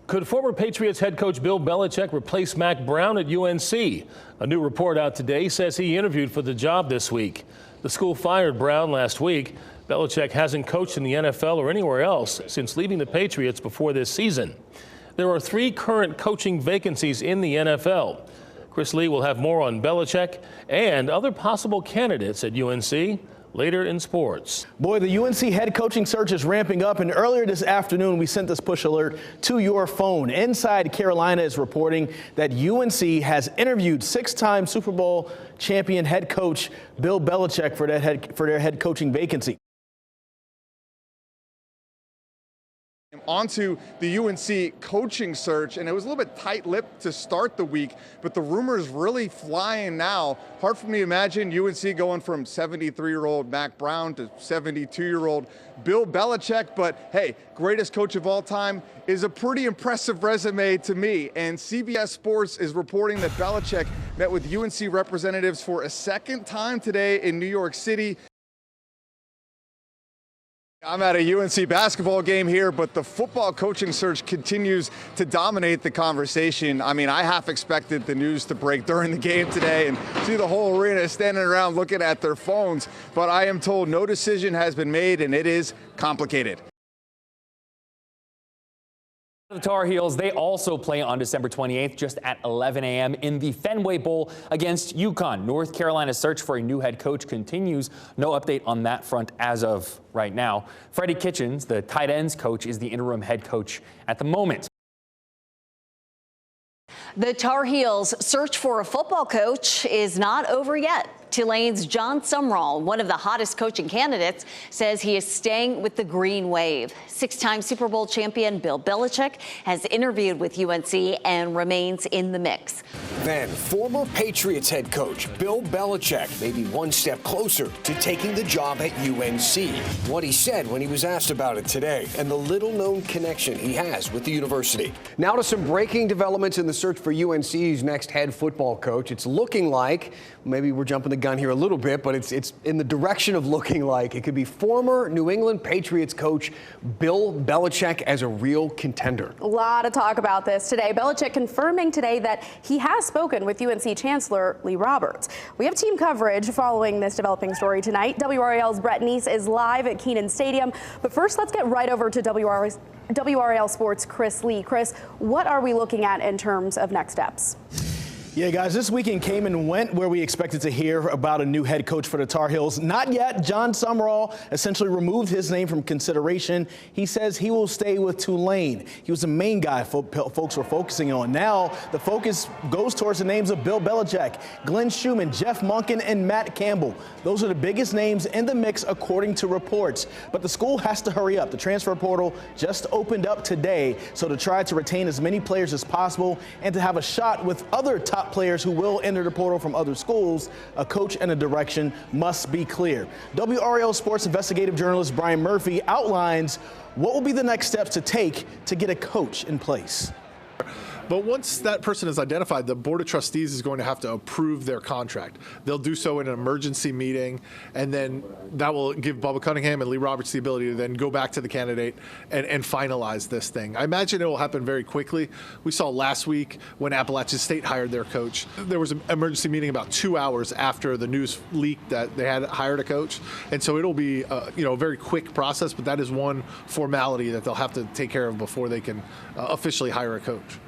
Could former Patriots head coach Bill Belichick replace Mac Brown at UNC? A new report out today says he interviewed for the job this week. The school fired Brown last week. Belichick hasn't coached in the NFL or anywhere else since leaving the Patriots before this season. There are 3 current coaching vacancies in the NFL. Chris Lee will have more on Belichick and other possible candidates at UNC later in sports. Boy, the UNC head coaching search is ramping up, and earlier this afternoon we sent this push alert to your phone. Inside Carolina is reporting that UNC has interviewed 6-time Super Bowl champion head coach Bill Belichick for their head coaching vacancy. Onto the UNC coaching search, and it was a little bit tight-lipped to start the week, but the rumors really flying now. Hard for me to imagine UNC going from 73-year-old Mac Brown to 72-year-old Bill Belichick, but hey, greatest coach of all time is a pretty impressive resume to me. And CBS Sports is reporting that Belichick met with UNC representatives for a second time today in New York City. I'm at a UNC basketball game here, but the football coaching search continues to dominate the conversation. I mean, I half expected the news to break during the game today and see the whole arena standing around looking at their phones, but I am told no decision has been made, and it is complicated. The Tar Heels, they also play on December 28th, just at 11 a.m. in the Fenway Bowl against UConn. North Carolina's search for a new head coach continues. No update on that front as of right now. Freddie Kitchens, the tight ends coach, is the interim head coach at the moment. The Tar Heels' search for a football coach is not over yet. Tulane's John Sumrall, one of the hottest coaching candidates, says he is staying with the Green Wave. 6-time Super Bowl champion Bill Belichick has interviewed with UNC and remains in the mix. Then former Patriots head coach Bill Belichick may be one step closer to taking the job at UNC. What he said when he was asked about it today, and the little-known connection he has with the university. Now to some breaking developments in the search for UNC's next head football coach. It's looking like, maybe we're jumping the gun here a little bit, but it's in the direction of looking like it could be former New England Patriots coach Bill Belichick as a real contender. A lot of talk about this today. Belichick confirming today that he has spoken with UNC Chancellor Lee Roberts. We have team coverage following this developing story tonight. WRAL's Brett Neese is live at Kenan Stadium. But first, let's get right over to WRAL Sports' Chris Lee. Chris, what are we looking at in terms of next steps? Yeah, guys, this weekend came and went where we expected to hear about a new head coach for the Tar Heels. Not yet. John Sumrall essentially removed his name from consideration. He says he will stay with Tulane. He was the main guy folks were focusing on. Now the focus goes towards the names of Bill Belichick, Glenn Schumann, Jeff Monken, and Matt Campbell. Those are the biggest names in the mix according to reports. But the school has to hurry up. The transfer portal just opened up today, so to try to retain as many players as possible and to have a shot with other top players who will enter the portal from other schools, a coach and a direction must be clear. WRAL Sports investigative journalist Brian Murphy outlines what will be the next steps to take to get a coach in place. But once that person is identified, the Board of Trustees is going to have to approve their contract. They'll do so in an emergency meeting, and then that will give Bubba Cunningham and Lee Roberts the ability to then go back to the candidate and finalize this thing. I imagine it will happen very quickly. We saw last week when Appalachian State hired their coach. There was an emergency meeting about 2 hours after the news leaked that they had hired a coach. And so it'll be a very quick process, but that is one formality that they'll have to take care of before they can officially hire a coach.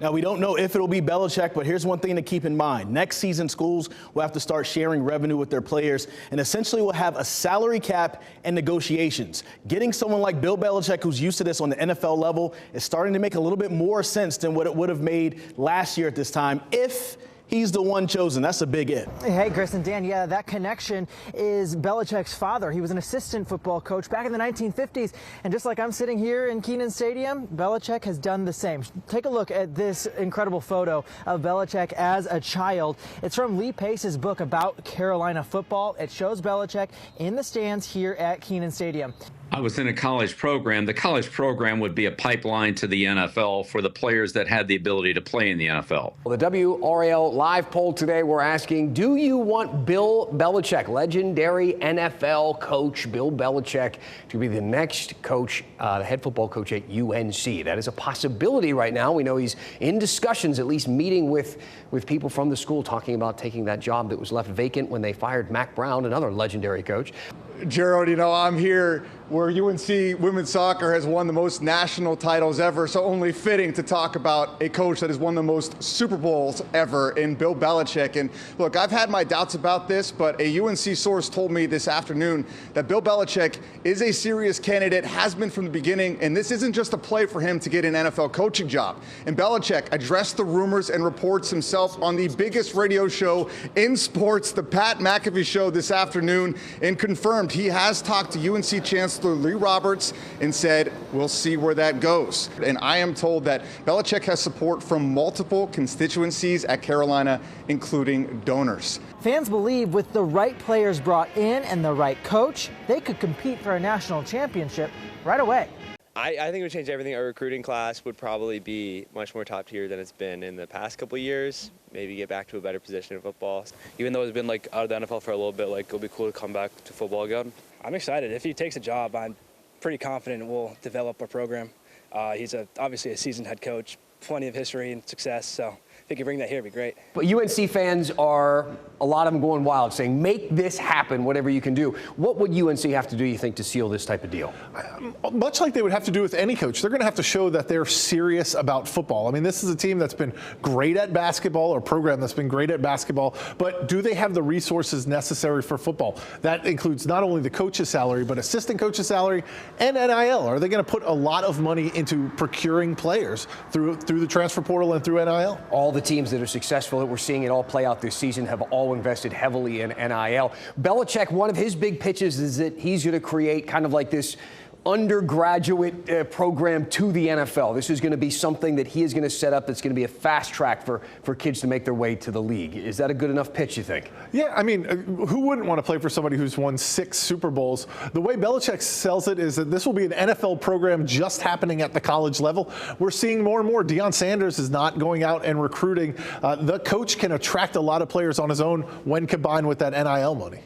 Now, we don't know if it'll be Belichick, but here's one thing to keep in mind. Next season, schools will have to start sharing revenue with their players and essentially will have a salary cap and negotiations. Getting someone like Bill Belichick, who's used to this on the NFL level, is starting to make a little bit more sense than what it would have made last year at this time if he's the one chosen. That's a big if. Hey, Chris and Dan, yeah, that connection is Belichick's father. He was an assistant football coach back in the 1950s. And just like I'm sitting here in Kenan Stadium, Belichick has done the same. Take a look at this incredible photo of Belichick as a child. It's from Lee Pace's book about Carolina football. It shows Belichick in the stands here at Kenan Stadium. I was in a college program. The college program would be a pipeline to the NFL for the players that had the ability to play in the NFL. Well, the WRAL live poll today, we're asking, do you want Bill Belichick, legendary NFL coach Bill Belichick, to be the next coach, the head football coach at UNC? That is a possibility right now. We know he's in discussions, at least meeting with people from the school, talking about taking that job that was left vacant when they fired Mac Brown, another legendary coach. Gerald, you know, I'm here where UNC women's soccer has won the most national titles ever, so only fitting to talk about a coach that has won the most Super Bowls ever in Bill Belichick. And look, I've had my doubts about this, but a UNC source told me this afternoon that Bill Belichick is a serious candidate, has been from the beginning, and this isn't just a play for him to get an NFL coaching job. And Belichick addressed the rumors and reports himself on the biggest radio show in sports, the Pat McAfee Show, this afternoon, and confirmed he has talked to UNC Chancellor Lee Roberts and said, we'll see where that goes. And I am told that Belichick has support from multiple constituencies at Carolina, including donors. Fans believe with the right players brought in and the right coach, they could compete for a national championship right away. I think it would change everything. Our recruiting class would probably be much more top tier than it's been in the past couple of years. Maybe get back to a better position in football. Even though it's been like out of the NFL for a little bit, like it'll be cool to come back to football again. I'm excited. If he takes a job, I'm pretty confident we'll develop a program. He's obviously a seasoned head coach, plenty of history and success, so if he could bring that here, it'd be great. But UNC fans are, a lot of them going wild, saying, make this happen, whatever you can do. What would UNC have to do, you think, to seal this type of deal? Much like they would have to do with any coach, they're going to have to show that they're serious about football. I mean, this is a team that's been great at basketball, or a program that's been great at basketball, but do they have the resources necessary for football? That includes not only the coach's salary, but assistant coach's salary and NIL. Are they going to put a lot of money into procuring players through the transfer portal and through NIL? All the teams that are successful that we're seeing it all play out this season have all invested heavily in NIL. Belichick, one of his big pitches is that he's going to create kind of like this undergraduate program to the NFL. This is going to be something that he is going to set up that's going to be a fast track for kids to make their way to the league. Is that a good enough pitch, you think? Yeah, I mean, who wouldn't want to play for somebody who's won 6 Super Bowls? The way Belichick sells it is that this will be an NFL program just happening at the college level. We're seeing more and more. Deion Sanders is not going out and recruiting. The coach can attract a lot of players on his own when combined with that NIL money.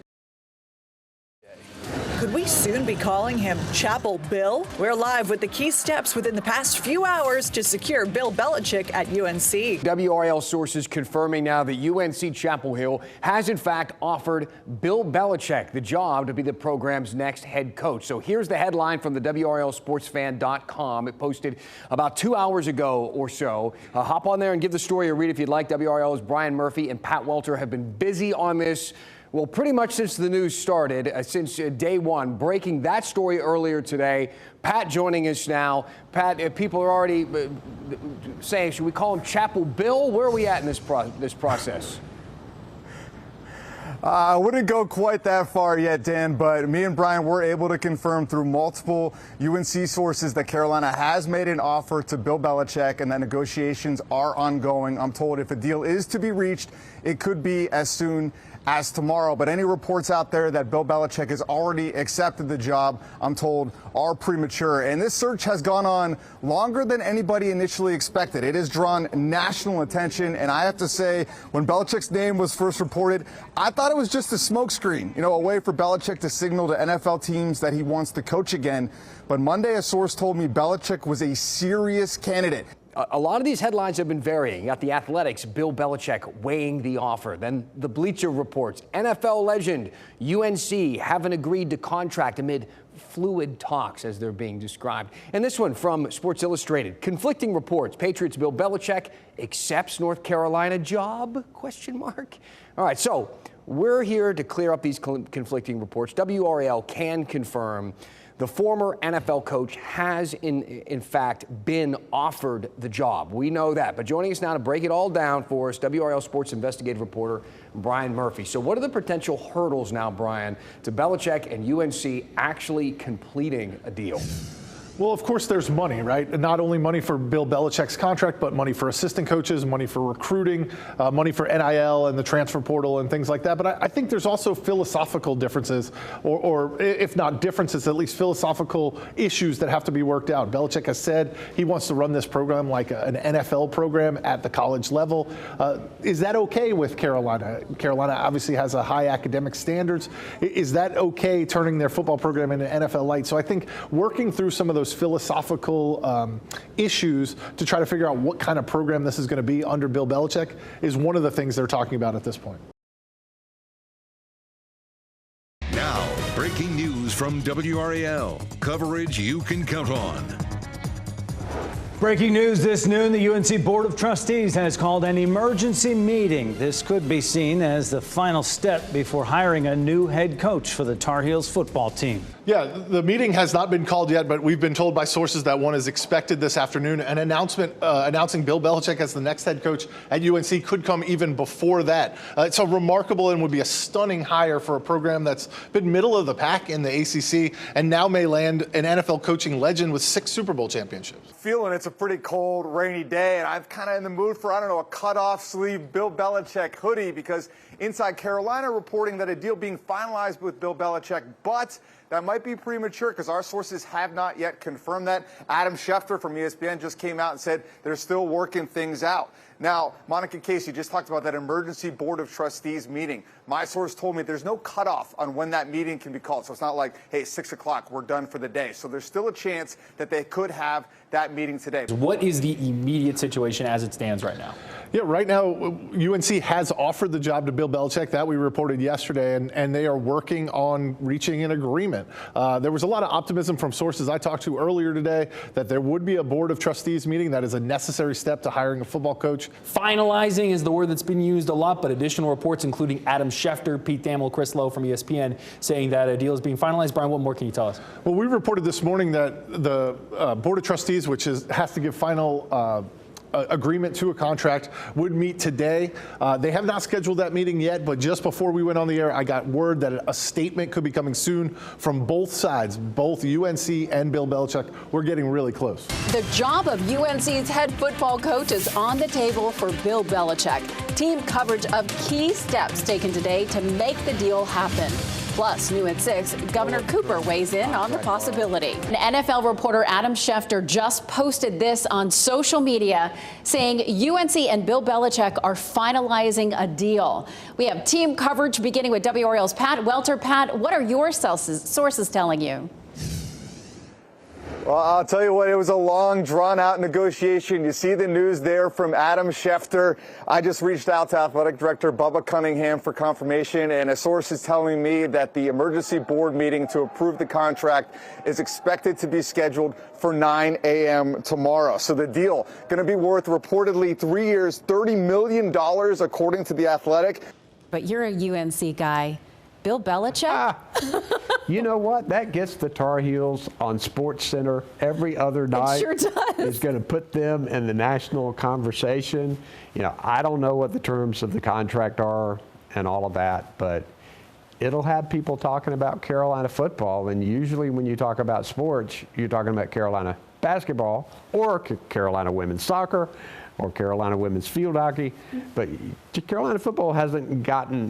Could we soon be calling him Chapel Bill? We're live with the key steps within the past few hours to secure Bill Belichick at UNC. WRAL sources confirming now that UNC Chapel Hill has in fact offered Bill Belichick the job to be the program's next head coach. So here's the headline from the WRALSportsFan.com. It posted about 2 hours ago or so. Hop on there and give the story a read if you'd like. WRAL's Brian Murphy and Pat Welter have been busy on this. Well, pretty much since the news started, since day one, breaking that story earlier today. Pat joining us now. Pat, people are already saying, should we call him Chapel Bill? Where are we at in this process? I wouldn't go quite that far yet, Dan, but me and Brian were able to confirm through multiple UNC sources that Carolina has made an offer to Bill Belichick and that negotiations are ongoing. I'm told if a deal is to be reached, it could be as soon as tomorrow. But any reports out there that Bill Belichick has already accepted the job, I'm told, are premature. And this search has gone on longer than anybody initially expected. It has drawn national attention. And I have to say, when Belichick's name was first reported, I thought it was just a smokescreen, a way for Belichick to signal to NFL teams that he wants to coach again. But Monday, a source told me Belichick was a serious candidate. A lot of these headlines have been varying. You got the Athletics, Bill Belichick weighing the offer. Then the Bleacher reports, NFL legend, UNC haven't agreed to contract amid fluid talks as they're being described. And this one from Sports Illustrated, conflicting reports. Patriots Bill Belichick accepts North Carolina job? ? All right, so we're here to clear up these conflicting reports. WRAL can confirm the former NFL coach has, in fact, been offered the job. We know that. But joining us now to break it all down for us, WRAL Sports investigative reporter Brian Murphy. So what are the potential hurdles now, Brian, to Belichick and UNC actually completing a deal? Well, of course, there's money, right? Not only money for Bill Belichick's contract, but money for assistant coaches, money for recruiting, money for NIL and the transfer portal and things like that. But I think there's also philosophical differences, or if not differences, at least philosophical issues that have to be worked out. Belichick has said he wants to run this program like an NFL program at the college level. Is that okay with Carolina? Carolina obviously has a high academic standards. Is that okay turning their football program into NFL light? So I think working through some of those philosophical issues to try to figure out what kind of program this is going to be under Bill Belichick is one of the things they're talking about at this point. Now, breaking news from WRAL. Coverage you can count on. Breaking news this noon, the UNC Board of Trustees has called an emergency meeting. This could be seen as the final step before hiring a new head coach for the Tar Heels football team. Yeah, the meeting has not been called yet, but we've been told by sources that one is expected this afternoon. An announcement announcing Bill Belichick as the next head coach at UNC could come even before that. It's a remarkable and would be a stunning hire for a program that's been middle of the pack in the ACC and now may land an NFL coaching legend with 6 Super Bowl championships. Feeling it's a pretty cold, rainy day, and I'm kind of in the mood for, I don't know, a cut-off sleeve Bill Belichick hoodie, because Inside Carolina reporting that a deal being finalized with Bill Belichick, but that might be premature because our sources have not yet confirmed that. Adam Schefter from ESPN just came out and said they're still working things out. Now, Monica Casey just talked about that emergency Board of Trustees meeting. My source told me there's no cutoff on when that meeting can be called. So it's not like, hey, 6 o'clock, we're done for the day. So there's still a chance that they could have that meeting today. What is the immediate situation as it stands right now? Yeah, right now, UNC has offered the job to Bill Belichick. That we reported yesterday, and they are working on reaching an agreement. There was a lot of optimism from sources I talked to earlier today that there would be a Board of Trustees meeting. That is a necessary step to hiring a football coach. Finalizing is the word that's been used a lot, but additional reports, including Adam Schefter, Pete Thamel, Chris Lowe from ESPN, saying that a deal is being finalized. Brian, what more can you tell us? Well, we reported this morning that the Board of Trustees, which has to give final agreement to a contract, would meet today. They have not scheduled that meeting yet, but just before we went on the air, I got word that a statement could be coming soon from both sides, both UNC and Bill Belichick. We're getting really close. The job of UNC's head football coach is on the table for Bill Belichick. Team coverage of key steps taken today to make the deal happen. Plus, new at 6, Governor Cooper weighs in on the possibility. An NFL reporter, Adam Schefter, just posted this on social media, saying UNC and Bill Belichick are finalizing a deal. We have team coverage beginning with WRAL's Pat Welter. Pat, what are your sources telling you? Well, I'll tell you what, it was a long, drawn-out negotiation. You see the news there from Adam Schefter. I just reached out to Athletic Director Bubba Cunningham for confirmation, and a source is telling me that the emergency board meeting to approve the contract is expected to be scheduled for 9 a.m. tomorrow. So the deal going to be worth reportedly 3 years, $30 million, according to The Athletic. But you're a UNC guy. Bill Belichick? You know what? That gets the Tar Heels on Sports Center every other night. It sure does. It's going to put them in the national conversation. You know, I don't know what the terms of the contract are and all of that, but it'll have people talking about Carolina football. And usually when you talk about sports, you're talking about Carolina basketball or Carolina women's soccer or Carolina women's field hockey, but Carolina football hasn't gotten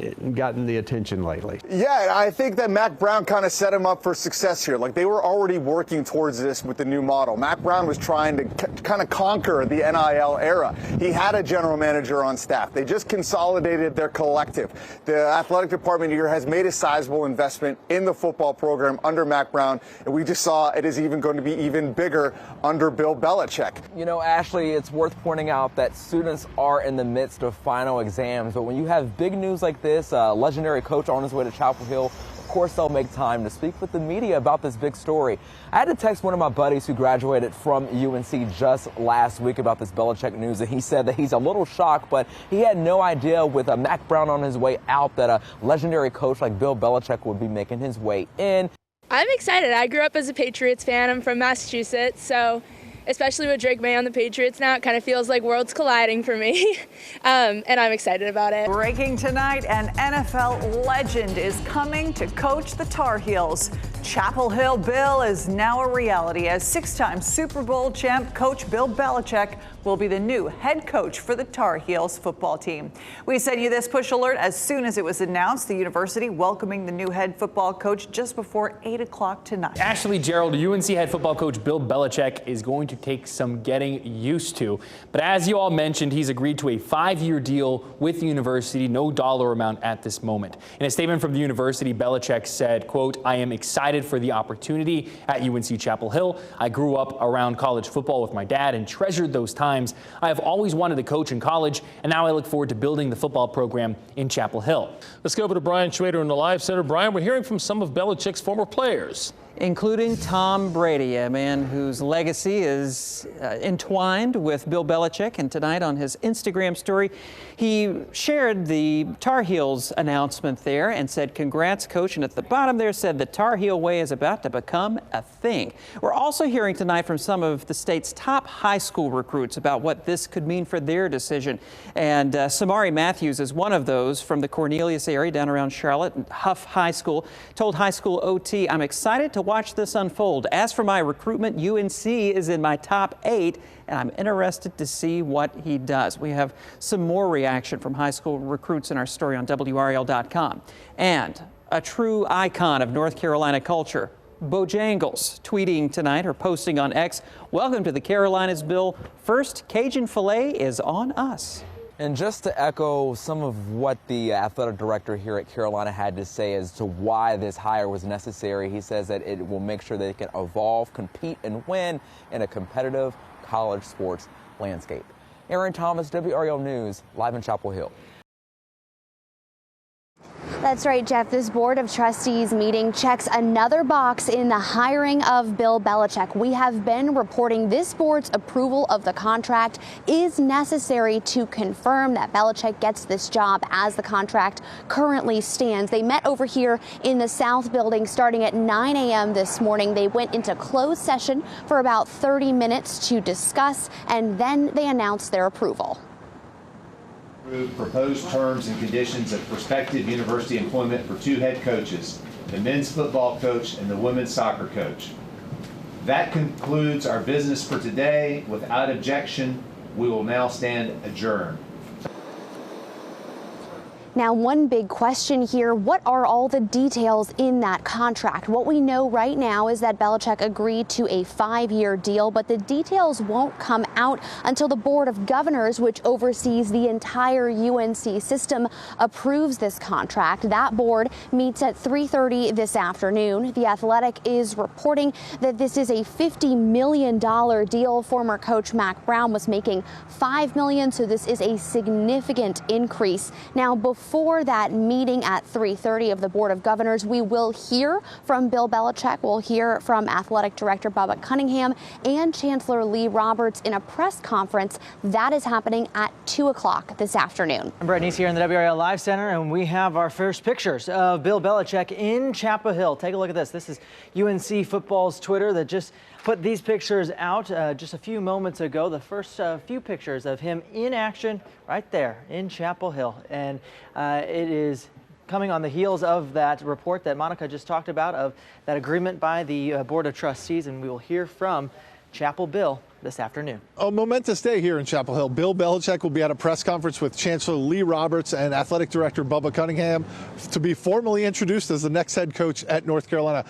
the attention lately. Yeah, I think that Mac Brown kind of set him up for success here. Like, they were already working towards this with the new model. Mac Brown was trying to kind of conquer the NIL era. He had a general manager on staff. They just consolidated their collective. The athletic department here has made a sizable investment in the football program under Mac Brown, and we just saw it is even going to be even bigger under Bill Belichick. You know, Ashley, it's worth pointing out that students are in the midst of final exams, but when you have big news like this, a legendary coach on his way to Chapel Hill, of course they'll make time to speak with the media about this big story. I had to text one of my buddies who graduated from UNC just last week about this Belichick news, and he said that he's a little shocked, but he had no idea with Mac Brown on his way out that a legendary coach like Bill Belichick would be making his way in. I'm excited. I grew up as a Patriots fan. I'm from Massachusetts, so especially with Drake May on the Patriots now. It kind of feels like worlds colliding for me, and I'm excited about it. Breaking tonight, an NFL legend is coming to coach the Tar Heels. Chapel Hill Bill is now a reality as six-time Super Bowl champ coach Bill Belichick will be the new head coach for the Tar Heels football team. We sent you this push alert as soon as it was announced. The university welcoming the new head football coach just before 8 o'clock tonight. Ashley Gerald, UNC head football coach Bill Belichick is going to take some getting used to. But as you all mentioned, he's agreed to a 5-year deal with the university, no dollar amount at this moment. In a statement from the university, Belichick said, quote, "I am excited for the opportunity at UNC Chapel Hill. I grew up around college football with my dad and treasured those times. I have always wanted to coach in college, and now I look forward to building the football program in Chapel Hill." Let's go over to Brian Schrader in the Live Center. Brian, we're hearing from some of Belichick's former players, including Tom Brady, a man whose legacy is entwined with Bill Belichick. And tonight on his Instagram story, he shared the Tar Heels announcement there and said, "Congrats, coach." And at the bottom there said, "The Tar Heel way is about to become a thing." We're also hearing tonight from some of the state's top high school recruits about what this could mean for their decision. And Samari Matthews is one of those from the Cornelius area down around Charlotte, Huff High School, told High School OT, "I'm excited to watch this unfold. As for my recruitment, UNC is in my top 8, and I'm interested to see what he does." We have some more reaction from high school recruits in our story on WRAL.com. And a true icon of North Carolina culture, Bojangles, tweeting tonight or posting on X, "Welcome to the Carolinas, Bill. First Cajun filet is on us." And just to echo some of what the athletic director here at Carolina had to say as to why this hire was necessary, he says that it will make sure they can evolve, compete, and win in a competitive college sports landscape. Aaron Thomas, WRAL News, live in Chapel Hill. That's right, Jeff. This Board of Trustees meeting checks another box in the hiring of Bill Belichick. We have been reporting this board's approval of the contract is necessary to confirm that Belichick gets this job as the contract currently stands. They met over here in the South Building starting at 9 a.m. this morning. They went into closed session for about 30 minutes to discuss, and then they announced their approval. Proposed terms and conditions of prospective university employment for 2 head coaches, the men's football coach and the women's soccer coach. That concludes our business for today. Without objection, we will now stand adjourned. Now, one big question here, what are all the details in that contract? What we know right now is that Belichick agreed to a 5-year deal, but the details won't come out until the Board of Governors, which oversees the entire UNC system, approves this contract. That board meets at 3:30 this afternoon. The Athletic is reporting that this is a $50 million deal. Former coach Mack Brown was making $5 million, so this is a significant increase. Now, before that meeting at 3:30 of the Board of Governors, we will hear from Bill Belichick. We'll hear from Athletic Director Bubba Cunningham and Chancellor Lee Roberts in a press conference that is happening at 2 o'clock this afternoon. I'm Brett Neese here in the WRAL Live Center, and we have our first pictures of Bill Belichick in Chapel Hill. Take a look at this. This is UNC football's Twitter that just put these pictures out just a few moments ago. The first few pictures of him in action right there in Chapel Hill. And it is coming on the heels of that report that Monica just talked about, of that agreement by the Board of Trustees. And we will hear from Chapel Bill this afternoon. A momentous day here in Chapel Hill. Bill Belichick will be at a press conference with Chancellor Lee Roberts and Athletic Director Bubba Cunningham to be formally introduced as the next head coach at North Carolina.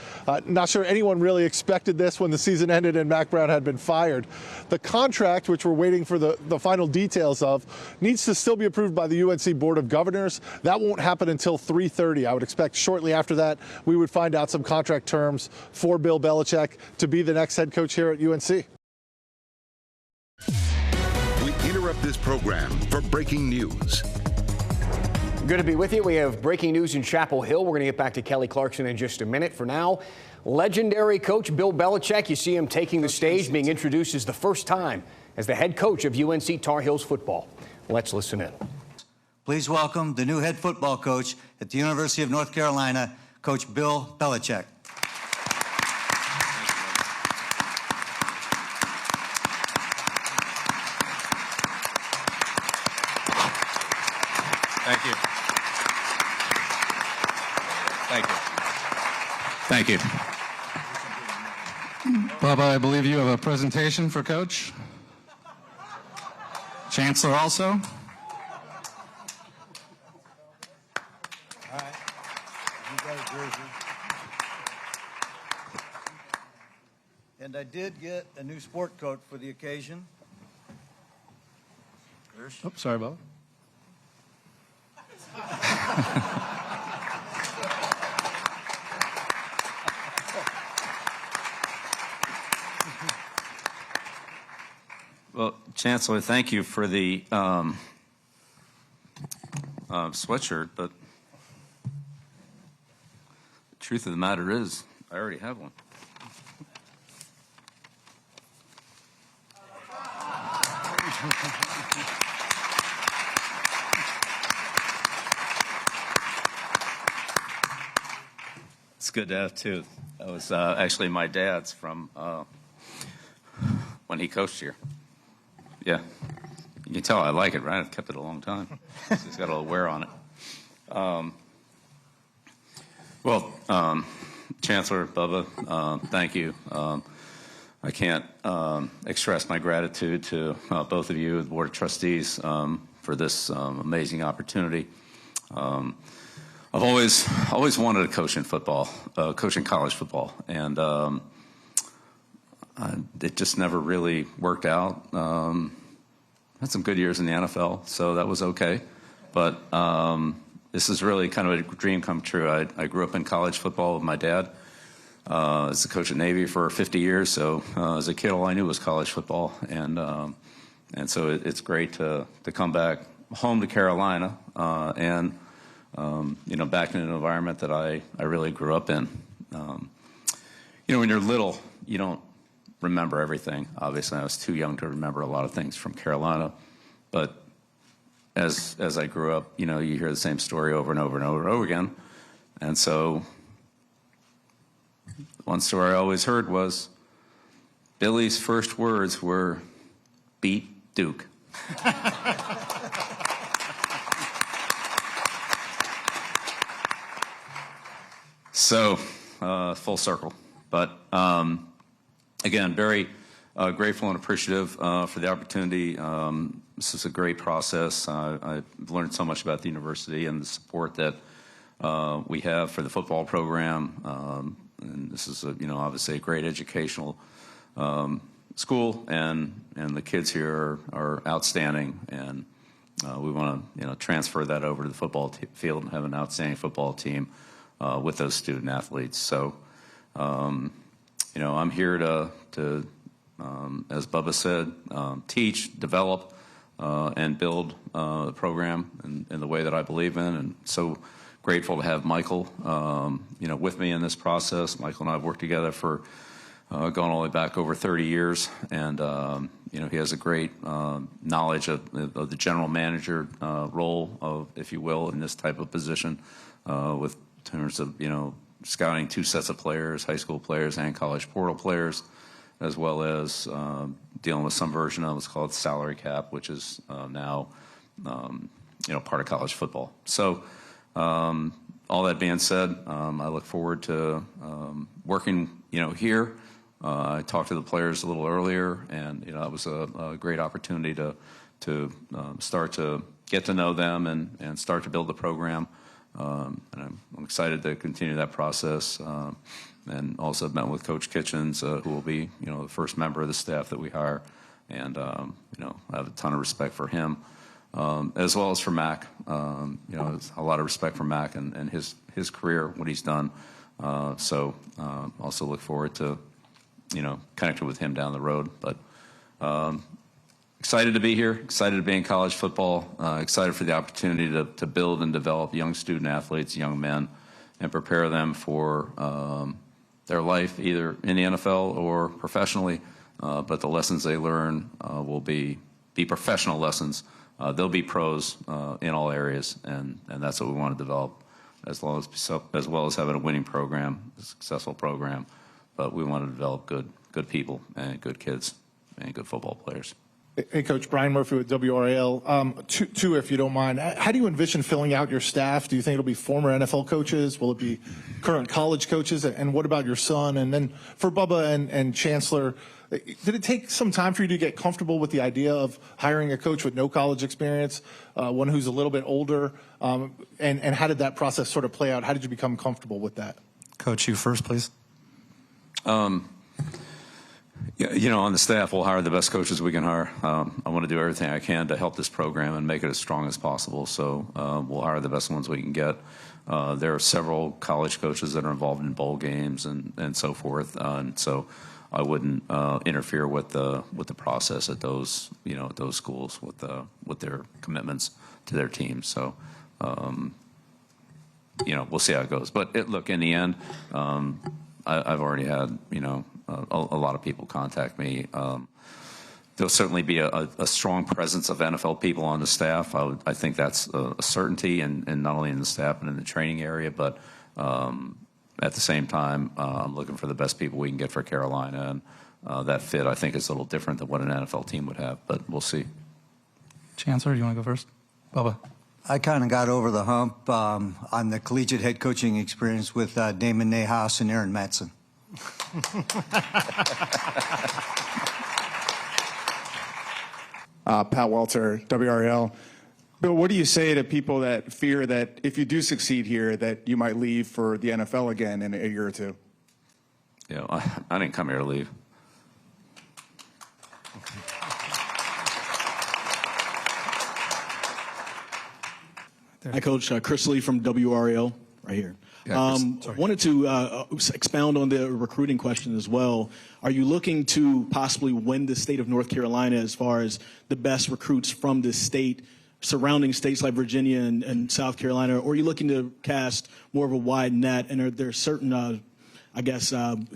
Not sure anyone really expected this when the season ended and Mack Brown had been fired. The contract, which we're waiting for the final details of, needs to still be approved by the UNC Board of Governors. That won't happen until 3:30. I would expect shortly after that we would find out some contract terms for Bill Belichick to be the next head coach here at UNC. We interrupt this program for breaking news. Good to be with you. We have breaking news in Chapel Hill. We're going to get back to Kelly Clarkson in just a minute. For now, legendary coach Bill Belichick, you see him taking the stage, being introduced as the first time as the head coach of UNC Tar Heels football. Let's listen in. Please welcome the new head football coach at the University of North Carolina, Coach Bill Belichick. Thank you. Thank you. Thank you. Bubba, I believe you have a presentation for Coach. Chancellor also. All right. You got a jersey. And I did get a new sport coat for the occasion. Oh, sorry, Bubba. Well, Chancellor, thank you for the sweatshirt, but the truth of the matter is, I already have one. It's good to have two. That was actually my dad's from when he coached here. Yeah, you can tell I like it, right? I've kept it a long time. It's got a little wear on it. Chancellor Bubba, thank you. I can't express my gratitude to both of you, the Board of Trustees, for this amazing opportunity. I've always wanted to coach in football, coach in college football, and it just never really worked out. Had some good years in the NFL, so that was okay. But this is really kind of a dream come true. I grew up in college football with my dad. As a coach at Navy for 50 years, so as a kid, all I knew was college football, and so it's great to come back home to Carolina and back in an environment that I really grew up in. When you're little, you don't remember everything. Obviously, I was too young to remember a lot of things from Carolina, but as I grew up, you hear the same story over and over and over and over again, and so. One story I always heard was Billy's first words were, "Beat Duke." So, full circle. But again, very grateful and appreciative for the opportunity. This is a great process. I've learned so much about the university and the support that we have for the football program. And this is, obviously a great educational school, and the kids here are outstanding, and we want to, transfer that over to the football field and have an outstanding football team with those student athletes. So, I'm here to as Bubba said, teach, develop, and build the program in the way that I believe in, and so. Grateful to have Michael, with me in this process. Michael and I have worked together for going all the way back over 30 years, and he has a great knowledge of the general manager role, if you will, in this type of position, with terms of scouting two sets of players, high school players and college portal players, as well as dealing with some version of what's called salary cap, which is now part of college football. So. All that being said, I look forward to working, here. I talked to the players a little earlier, and it was a great opportunity to start to get to know them and start to build the program. And I'm excited to continue that process. And also met with Coach Kitchens, who will be, the first member of the staff that we hire, and I have a ton of respect for him. As well as for Mac, a lot of respect for Mac and his career, what he's done. So also look forward to, connecting with him down the road. But excited to be here, excited to be in college football, excited for the opportunity to build and develop young student athletes, young men, and prepare them for their life, either in the NFL or professionally. But the lessons they learn will be professional lessons. They'll be pros in all areas, and that's what we want to develop, as well as having a winning program, a successful program. But we want to develop good people and good kids and good football players. Hey, Coach, Brian Murphy with WRAL. Two, if you don't mind. How do you envision filling out your staff? Do you think it'll be former NFL coaches? Will it be current college coaches? And what about your son? And then for Bubba and Chancellor, did it take some time for you to get comfortable with the idea of hiring a coach with no college experience, one who's a little bit older? And how did that process sort of play out? How did you become comfortable with that? Coach, you first, please. You know, on the staff, we'll hire the best coaches we can hire. I want to do everything I can to help this program and make it as strong as possible. So we'll hire the best ones we can get. There are several college coaches that are involved in bowl games and so forth. And so I wouldn't interfere with the process at those at those schools with their commitments to their teams. So we'll see how it goes. But look, in the end, I've already had a lot of people contact me. There'll certainly be a strong presence of NFL people on the staff. I think that's a certainty, and not only in the staff but in the training area. But at the same time, I'm looking for the best people we can get for Carolina, and that fit I think is a little different than what an NFL team would have. But we'll see. Chancellor, you want to go first? Bubba. I kind of got over the hump on the collegiate head coaching experience with Damon Nahas and Aaron Matson. Pat Welter, WRAL. Bill, what do you say to people that fear that if you do succeed here, that you might leave for the NFL again in a year or two? I didn't come here to leave. Hi, Coach. Chris Lee from WRAL, right here. Yeah, wanted to expound on the recruiting question as well. Are you looking to possibly win the state of North Carolina as far as the best recruits from this state, surrounding states like Virginia and South Carolina, or are you looking to cast more of a wide net? And are there certain,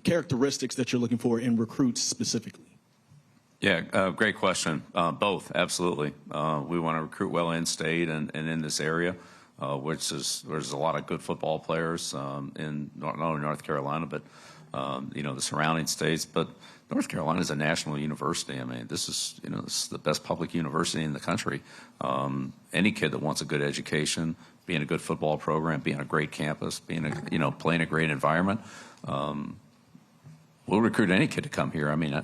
characteristics that you're looking for in recruits specifically? Yeah, great question. Both, absolutely. We want to recruit well in-state and in this area. There's a lot of good football players in not only North Carolina, but the surrounding states. But North Carolina is a national university. I mean, this is the best public university in the country. Any kid that wants a good education, being a good football program, being a great campus, being playing a great environment, we'll recruit any kid to come here. I mean,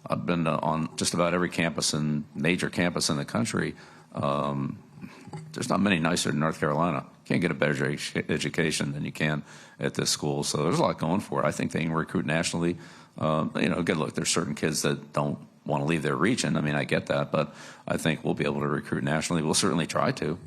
I've been on just about every major campus in the country. There's not many nicer than North Carolina. You can't get a better education than you can at this school. So there's a lot going for it. I think they can recruit nationally. Again, look, there's certain kids that don't want to leave their region. I mean, I get that, but I think we'll be able to recruit nationally. We'll certainly try to.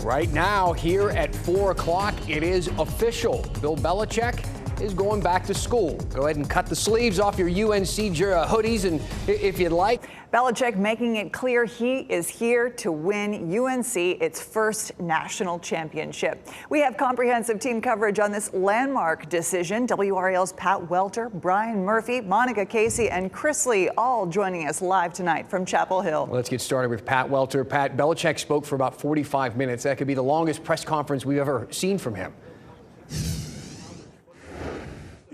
Right now, here at 4 o'clock, it is official. Bill Belichick is going back to school. Go ahead and cut the sleeves off your UNC hoodies, and if you'd like. Belichick making it clear he is here to win UNC its first national championship. We have comprehensive team coverage on this landmark decision. WRAL's Pat Welter, Brian Murphy, Monica Casey, and Chris Lee all joining us live tonight from Chapel Hill. Let's get started with Pat Welter. Pat, Belichick spoke for about 45 minutes. That could be the longest press conference we've ever seen from him.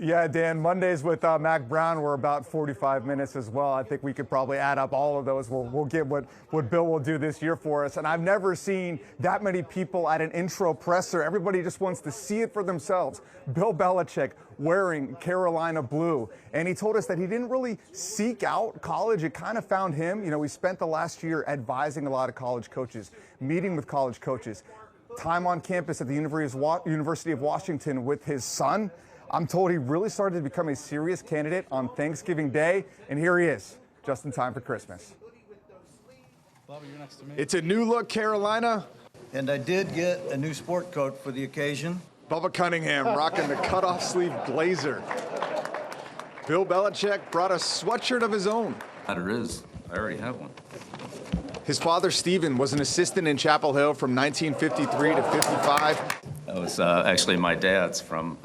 Yeah, Dan, Mondays with Mac Brown were about 45 minutes as well. I think we could probably add up all of those. We'll get what Bill will do this year for us. And I've never seen that many people at an intro presser. Everybody just wants to see it for themselves. Bill Belichick wearing Carolina blue. And he told us that he didn't really seek out college. It kind of found him. We spent the last year advising a lot of college coaches, meeting with college coaches, time on campus at the University of Washington with his son. I'm told he really started to become a serious candidate on Thanksgiving Day, and here he is, just in time for Christmas. It's a new look, Carolina. And I did get a new sport coat for the occasion. Bubba Cunningham rocking the cutoff sleeve blazer. Bill Belichick brought a sweatshirt of his own. There is. I already have one. His father, Stephen, was an assistant in Chapel Hill from 1953 to 55. That was actually my dad's from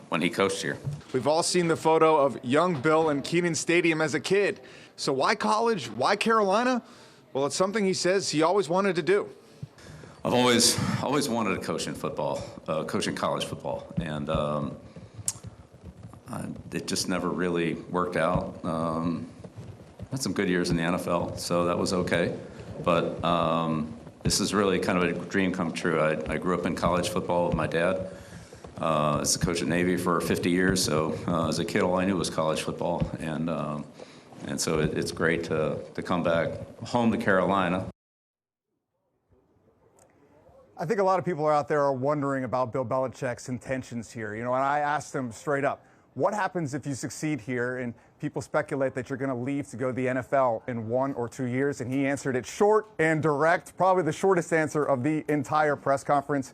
when he coached here. We've all seen the photo of young Bill in Kenan Stadium as a kid. So why college? Why Carolina? Well, it's something he says he always wanted to do. I've always wanted to coach in football, coach in college football, and it just never really worked out. had some good years in the NFL, so that was okay. But this is really kind of a dream come true. I grew up in college football with my dad. As a coach at Navy for 50 years, so as a kid, all I knew was college football, and so it's great to come back home to Carolina. I think a lot of people out there are wondering about Bill Belichick's intentions here. You know, and I asked him straight up, what happens if you succeed here? And people speculate that you're going to leave to go to the NFL in 1 or 2 years. And he answered it short and direct, probably the shortest answer of the entire press conference.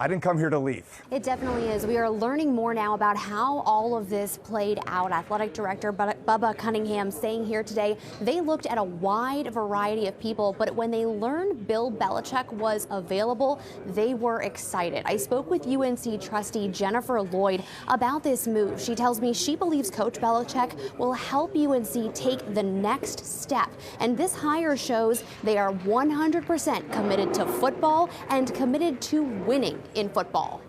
I didn't come here to leave. It definitely is. We are learning more now about how all of this played out. Athletic Director Bubba Cunningham saying here today they looked at a wide variety of people, but when they learned Bill Belichick was available, they were excited. I spoke with UNC trustee Jennifer Lloyd about this move. She tells me she believes Coach Belichick will help UNC take the next step. And this hire shows they are 100% committed to football and committed to winning in football.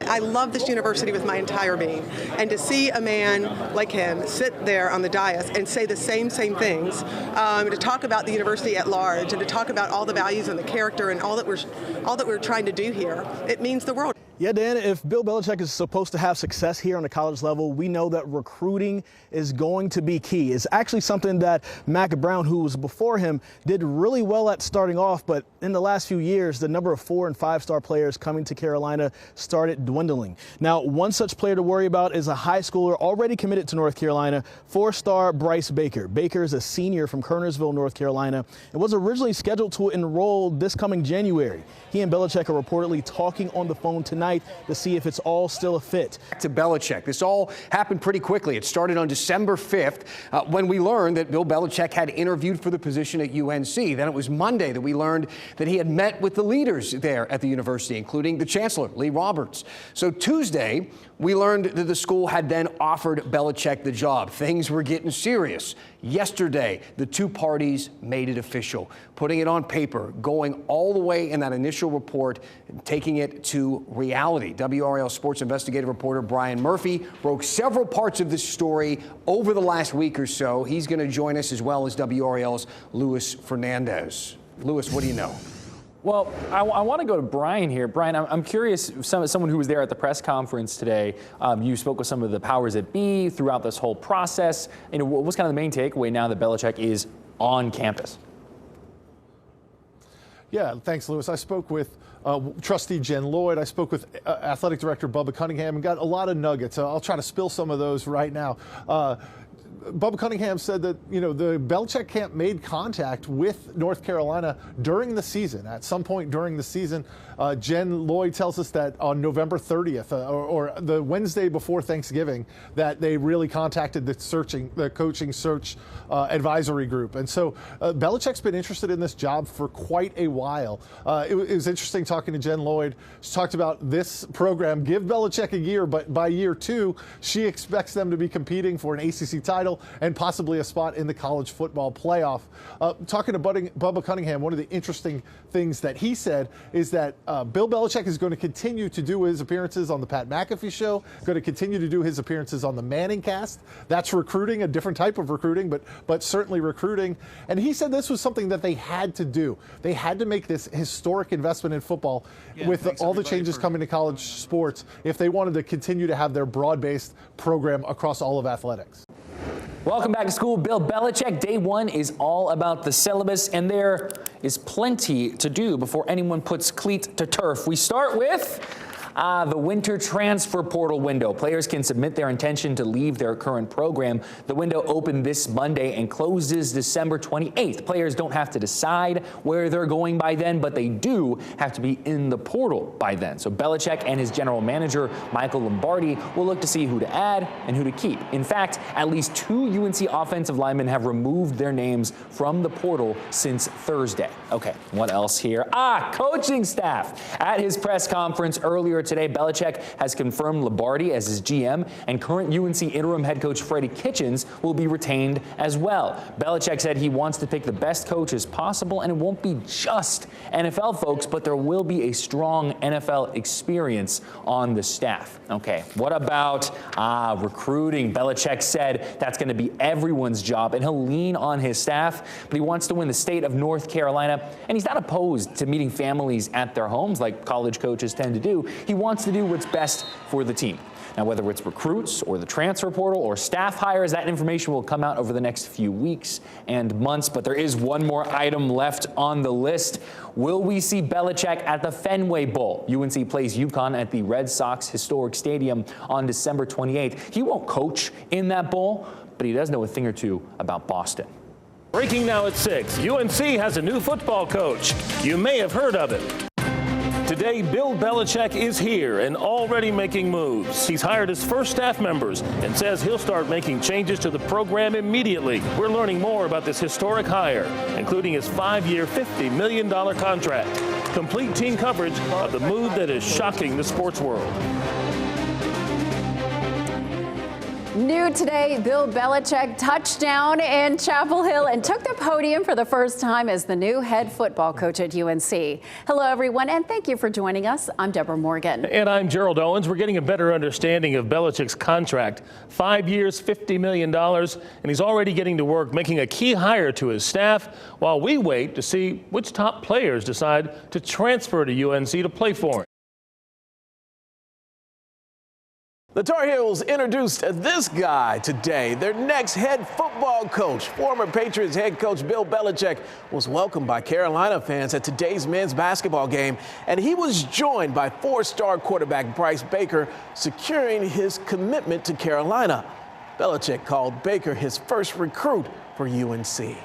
I love this university with my entire being, and to see a man like him sit there on the dais and say the same things, to talk about the university at large, and to talk about all the values and the character and all that we're trying to do here, it means the world. Yeah, Dan, if Bill Belichick is supposed to have success here on the college level, we know that recruiting is going to be key. It's actually something that Mack Brown, who was before him, did really well at starting off, but in the last few years, the number of 4- and 5-star players coming to Carolina started dwindling. Now, one such player to worry about is a high schooler already committed to North Carolina, 4-star Bryce Baker. Baker is a senior from Kernersville, North Carolina, and was originally scheduled to enroll this coming January. He and Belichick are reportedly talking on the phone tonight to see if it's all still a fit. Back to Belichick. This all happened pretty quickly. It started on December 5th when we learned that Bill Belichick had interviewed for the position at UNC. Then it was Monday that we learned that he had met with the leaders there at the university, including the chancellor, Lee Roberts. So Tuesday, we learned that the school had then offered Belichick the job. Things were getting serious. Yesterday, the two parties made it official, putting it on paper, going all the way in that initial report, and taking it to reality. WRAL Sports investigative reporter Brian Murphy broke several parts of this story over the last week or so. He's going to join us, as well as WRAL's Luis Fernandez. Luis, what do you know? Well, I want to go to Brian here. Brian, I'm curious, someone who was there at the press conference today, you spoke with some of the powers that be throughout this whole process. You know, what was kind of the main takeaway now that Belichick is on campus? Yeah, thanks, Lewis. I spoke with trustee Jen Lloyd. I spoke with athletic director Bubba Cunningham and got a lot of nuggets. I'll try to spill some of those right now. Bubba Cunningham said that, you know, the Belichick camp made contact with North Carolina during the season. At some point during the season, Jen Lloyd tells us that on November 30th, or the Wednesday before Thanksgiving, that they really contacted the coaching search advisory group. And so Belichick's been interested in this job for quite a while. It was interesting talking to Jen Lloyd. She talked about this program, give Belichick a year, but by year 2, she expects them to be competing for an ACC title and possibly a spot in the college football playoff. Talking to Bubba Cunningham, one of the interesting things that he said is that Bill Belichick is going to continue to do his appearances on the Pat McAfee show, going to continue to do his appearances on the Manning cast. That's recruiting, a different type of recruiting, but certainly recruiting. And he said this was something that they had to do. They had to make this historic investment in football with all the changes coming to college sports if they wanted to continue to have their broad-based program across all of athletics. Welcome back to school. Bill Belichick. Day one is all about the syllabus, and there is plenty to do before anyone puts cleat to turf. We start with the winter transfer portal window. Players can submit their intention to leave their current program. The window opened this Monday and closes December 28th. Players don't have to decide where they're going by then, but they do have to be in the portal by then. So Belichick and his general manager, Michael Lombardi, will look to see who to add and who to keep. In fact, at least 2 UNC offensive linemen have removed their names from the portal since Thursday. Okay, what else here? Coaching staff. At his press conference earlier earlier today, Belichick has confirmed Lombardi as his GM, and current UNC interim head coach Freddie Kitchens will be retained as well. Belichick said he wants to pick the best coaches possible, and it won't be just NFL folks, but there will be a strong NFL experience on the staff. Okay, what about recruiting? Belichick said that's going to be everyone's job, and he'll lean on his staff, but he wants to win the state of North Carolina, and he's not opposed to meeting families at their homes like college coaches tend to do. He wants to do what's best for the team. Now, whether it's recruits or the transfer portal or staff hires, that information will come out over the next few weeks and months. But there is one more item left on the list. Will we see Belichick at the Fenway Bowl? UNC plays UConn at the Red Sox historic stadium on December 28th. He won't coach in that bowl, but he does know a thing or two about Boston. Breaking now at 6. UNC has a new football coach. You may have heard of him. Today, Bill Belichick is here and already making moves. He's hired his first staff members and says he'll start making changes to the program immediately. We're learning more about this historic hire, including his 5-year, $50 million contract. Complete team coverage of the move that is shocking the sports world. New today, Bill Belichick touched down in Chapel Hill and took the podium for the first time as the new head football coach at UNC. Hello, everyone, and thank you for joining us. I'm Deborah Morgan. And I'm Gerald Owens. We're getting a better understanding of Belichick's contract. 5 years, $50 million, and he's already getting to work making a key hire to his staff while we wait to see which top players decide to transfer to UNC to play for him. The Tar Heels introduced this guy today, their next head football coach. Former Patriots head coach Bill Belichick was welcomed by Carolina fans at today's men's basketball game, and he was joined by 4-star quarterback Bryce Baker, securing his commitment to Carolina. Belichick called Baker his first recruit for UNC.